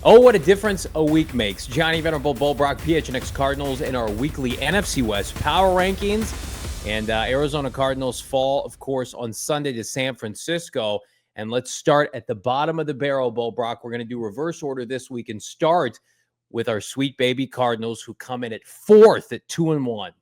Oh, what a difference a week makes. Johnny Venerable Bullbrock, PHNX Cardinals in our weekly NFC West Power Rankings. And Arizona Cardinals fall, of course, on Sunday to San Francisco. And let's start at the bottom of the barrel, Bullbrock. We're going to do reverse order this week and start with our sweet baby Cardinals, who come in at fourth at 2-1.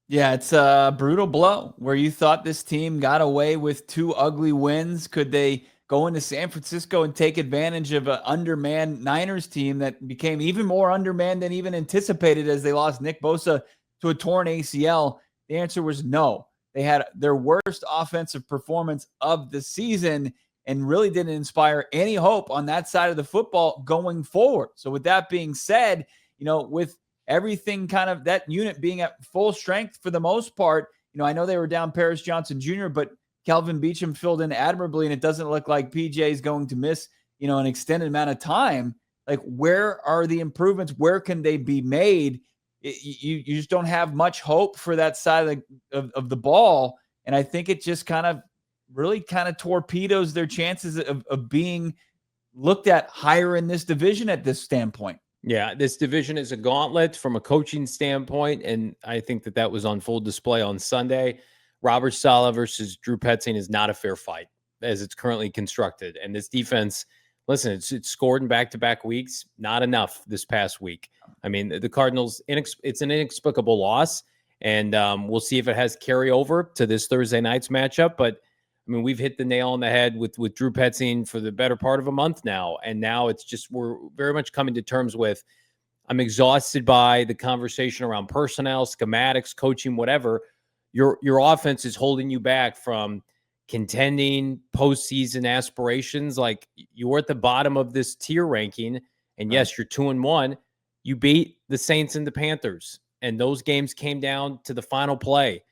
Yeah, it's a brutal blow where you thought this team got away with two ugly wins. Could they go into San Francisco and take advantage of an undermanned Niners team that became even more undermanned than even anticipated as they lost Nick Bosa to a torn ACL? The answer was no. They had their worst offensive performance of the season and really didn't inspire any hope on that side of the football going forward. So with that being said, with everything kind of that unit being at full strength for the most part, I know they were down Paris Johnson Jr., but Kelvin Beachum filled in admirably, and it doesn't look like PJ is going to miss, an extended amount of time. Like, where are the improvements? Where can they be made? You just don't have much hope for that side of the ball. And I think it just really torpedoes their chances of being looked at higher in this division at this standpoint. Yeah, this division is a gauntlet from a coaching standpoint, and I think that was on full display on Sunday. Robert Saleh versus Drew Petzing is not a fair fight as it's currently constructed. And this defense, listen, it's scored in back-to-back weeks, not enough this past week. I mean, the Cardinals, it's an inexplicable loss, and we'll see if it has carryover to this Thursday night's matchup. But, I mean, we've hit the nail on the head with Drew Petzing for the better part of a month now, and now it's just we're very much coming to terms with I'm exhausted by the conversation around personnel, schematics, coaching, whatever. Your offense is holding you back from contending postseason aspirations. Like, you're at the bottom of this tier ranking, and yes, you're 2-1. You beat the Saints and the Panthers, and those games came down to the final play.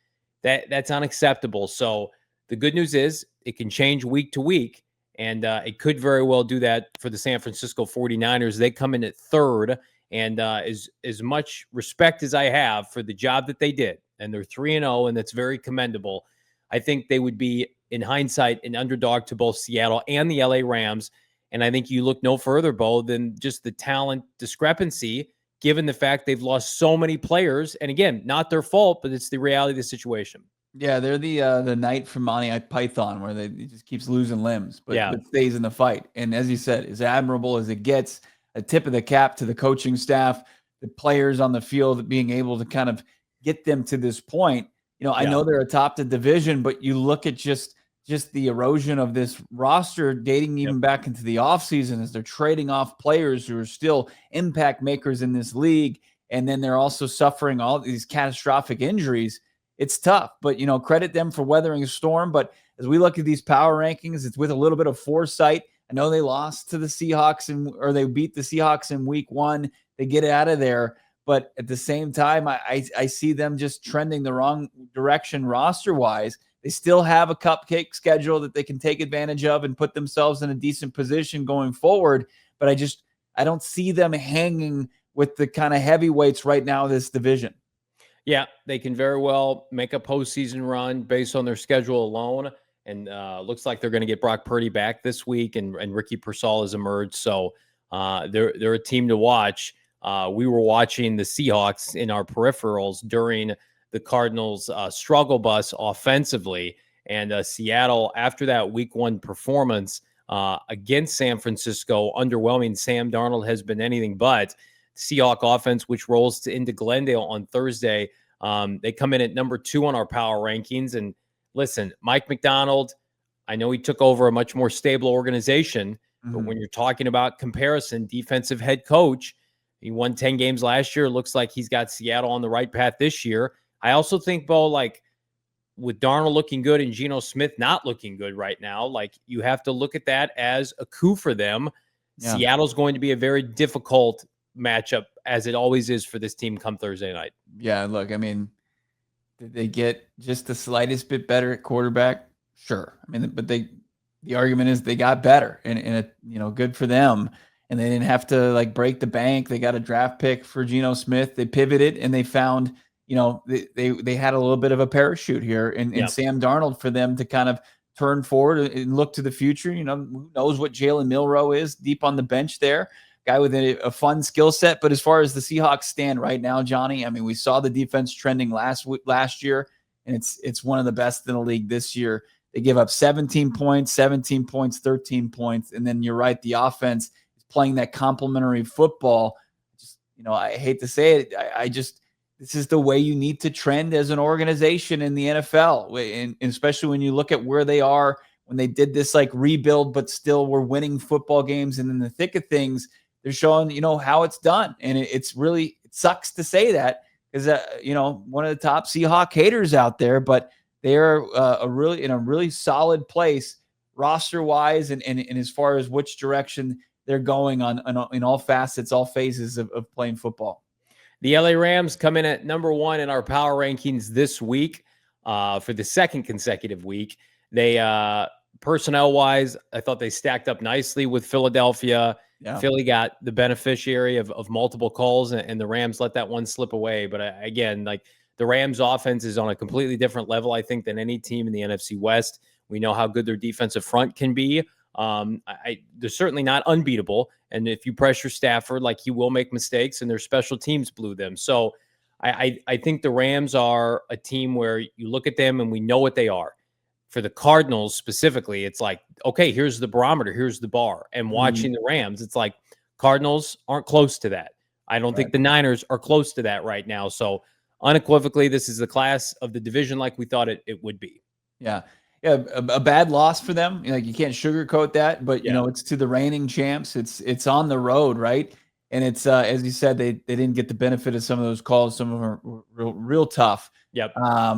That's unacceptable. So the good news is it can change week to week, and it could very well do that for the San Francisco 49ers. They come in at third, and as much respect as I have for the job that they did, and they're 3-0, and that's very commendable. I think they would be, in hindsight, an underdog to both Seattle and the LA Rams. And I think you look no further, Bo, than just the talent discrepancy, given the fact they've lost so many players. And again, not their fault, but it's the reality of the situation. Yeah, they're the knight from Monty Python, where they just keeps losing limbs, but stays in the fight. And as you said, as admirable as it gets, a tip of the cap to the coaching staff, the players on the field, being able to kind of get them to this point. I know they're atop the division, but you look at just the erosion of this roster dating even back into the offseason as they're trading off players who are still impact makers in this league. And then they're also suffering all these catastrophic injuries. It's tough, but, credit them for weathering a storm. But as we look at these power rankings, it's with a little bit of foresight. I know they lost to the Seahawks or they beat the Seahawks in week 1. They get out of there. But at the same time, I see them just trending the wrong direction roster-wise. They still have a cupcake schedule that they can take advantage of and put themselves in a decent position going forward. But I don't see them hanging with the kind of heavyweights right now, this division. Yeah, they can very well make a postseason run based on their schedule alone. And looks like they're going to get Brock Purdy back this week, and Ricky Pearsall has emerged. So they're a team to watch. We were watching the Seahawks in our peripherals during the Cardinals' struggle bus offensively. And Seattle, after that week 1 performance against San Francisco, underwhelming. Sam Darnold has been anything but. Seahawk offense, which rolls into Glendale on Thursday, they come in at number 2 on our power rankings. And listen, Mike McDonald, I know he took over a much more stable organization, but when you're talking about comparison, defensive head coach, he won 10 games last year. Looks like he's got Seattle on the right path this year. I also think, Bo, like, with Darnold looking good and Geno Smith not looking good right now, like, you have to look at that as a coup for them. Yeah. Seattle's going to be a very difficult matchup, as it always is for this team come Thursday night. Yeah, look, I mean, did they get just the slightest bit better at quarterback? Sure. I mean, but the argument is they got better, and it, good for them. And they didn't have to break the bank. They got a draft pick for Geno Smith. They pivoted and they found, they had a little bit of a parachute here in Sam Darnold for them to kind of turn forward and look to the future. Who knows what Jalen Milroe is deep on the bench there. guy with a fun skill set. But as far as the Seahawks stand right now, Johnny, I mean, we saw the defense trending last year, and it's one of the best in the league this year. They give up 17 points, 13 points. And then you're right, the offense is playing that complementary football. Just, I hate to say it. This is the way you need to trend as an organization in the NFL. And especially when you look at where they are when they did this like rebuild, but still were winning football games. And in the thick of things, they're showing, how it's done. And it sucks to say that because, one of the top Seahawk haters out there, but they are in a really solid place roster wise. And as far as which direction they're going in all facets, all phases of playing football. The LA Rams come in at number 1 in our power rankings this week for the second consecutive week. They, personnel-wise, I thought they stacked up nicely with Philadelphia. Yeah. Philly got the beneficiary of multiple calls, and the Rams let that one slip away. But again, like the Rams' offense is on a completely different level, I think, than any team in the NFC West. We know how good their defensive front can be. They're certainly not unbeatable. And if you pressure Stafford, like he will make mistakes, and their special teams blew them. So I think the Rams are a team where you look at them and we know what they are. For the Cardinals specifically, it's like, okay, here's the barometer, here's the bar. And watching the Rams, it's like Cardinals aren't close to that. I don't think the Niners are close to that right now. So unequivocally, this is the class of the division like we thought it would be. Yeah. Yeah, a bad loss for them. Like you can't sugarcoat that, but it's to the reigning champs. It's on the road, right? And it's as you said, they didn't get the benefit of some of those calls. Some of them are real tough. Yep.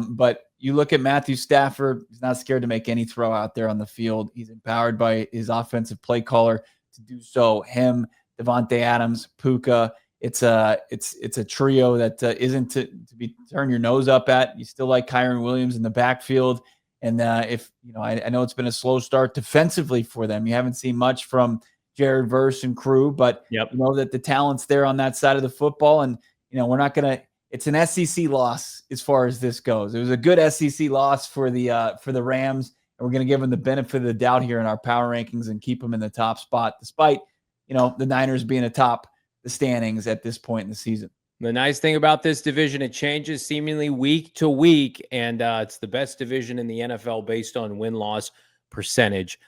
But you look at Matthew Stafford; he's not scared to make any throw out there on the field. He's empowered by his offensive play caller to do so. Him, Devontae Adams, Puka. It's a trio that isn't to be turn your nose up at. You still like Kyron Williams in the backfield. And if I know it's been a slow start defensively for them. You haven't seen much from Jared Verse and crew, but you know that the talent's there on that side of the football. And we're not gonna. It's an SEC loss as far as this goes. It was a good SEC loss for the Rams, and we're gonna give them the benefit of the doubt here in our power rankings and keep them in the top spot, despite the Niners being atop the standings at this point in the season. The nice thing about this division, it changes seemingly week to week, and it's the best division in the NFL based on win-loss percentage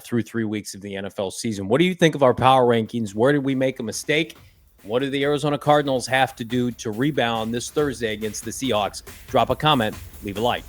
through 3 weeks of the NFL season. What do you think of our power rankings? Where did we make a mistake? What do the Arizona Cardinals have to do to rebound this Thursday against the Seahawks? Drop a comment, leave a like.